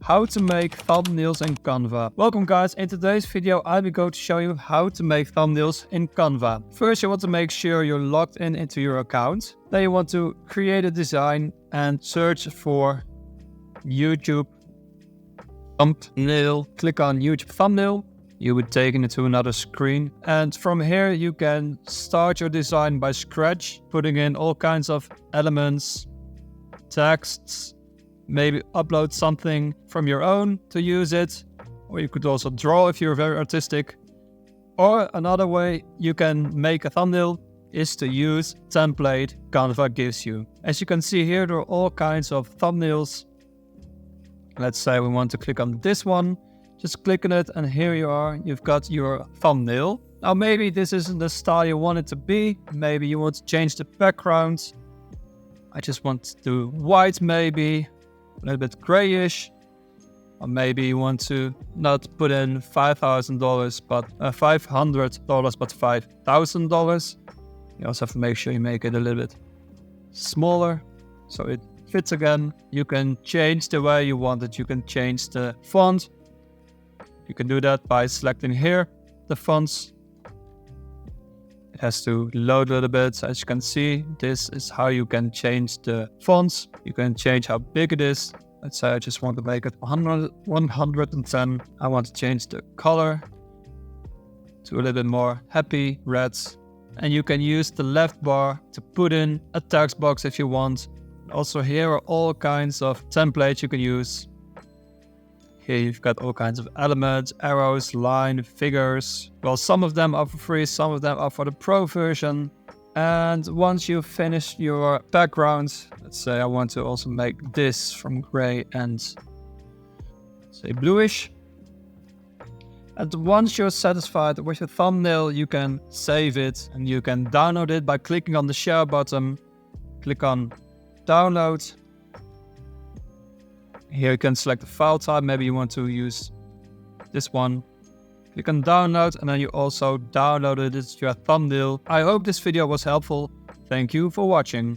How to make thumbnails in Canva. Welcome guys, in today's video I'll be going to show you how to make thumbnails in Canva. First you want to make sure you're logged in into your account. Then you want to create a design and search for YouTube thumbnail. Click on YouTube thumbnail. You would take it to another screen, and from here you can start your design by scratch, putting in all kinds of elements, texts, maybe upload something from your own to use it, or you could also draw if you're very artistic. Or another way you can make a thumbnail is to use template Canva gives you. As you can see here, there are all kinds of thumbnails. Let's say we want to click on this one. Just click on it and here you are, you've got your thumbnail. Now maybe this isn't the style you want it to be. Maybe you want to change the background. I just want to do white maybe, a little bit grayish. Or maybe you want to not put in $5,000 but $500 but $5,000. You also have to make sure you make it a little bit smaller so it fits again. You can change the way you want it. You can change the font. You can do that by selecting here the fonts. It has to load a little bit. So as you can see, this is how you can change the fonts. You can change how big it is. Let's say I just want to make it 110. I want to change the color to a little bit more happy reds. And you can use the left bar to put in a text box if you want. Also here are all kinds of templates you can use. Here you've got all kinds of elements, arrows, line, figures. Well, some of them are for free, some of them are for the pro version. And once you've finished your background, let's say I want to also make this from gray and say bluish. And once you're satisfied with your thumbnail, you can save it and you can download it by clicking on the share button. Click on download. Here you can select the file type. Maybe you want to use this one. Click on download and then you also downloaded it as your thumbnail. I hope this video was helpful. Thank you for watching.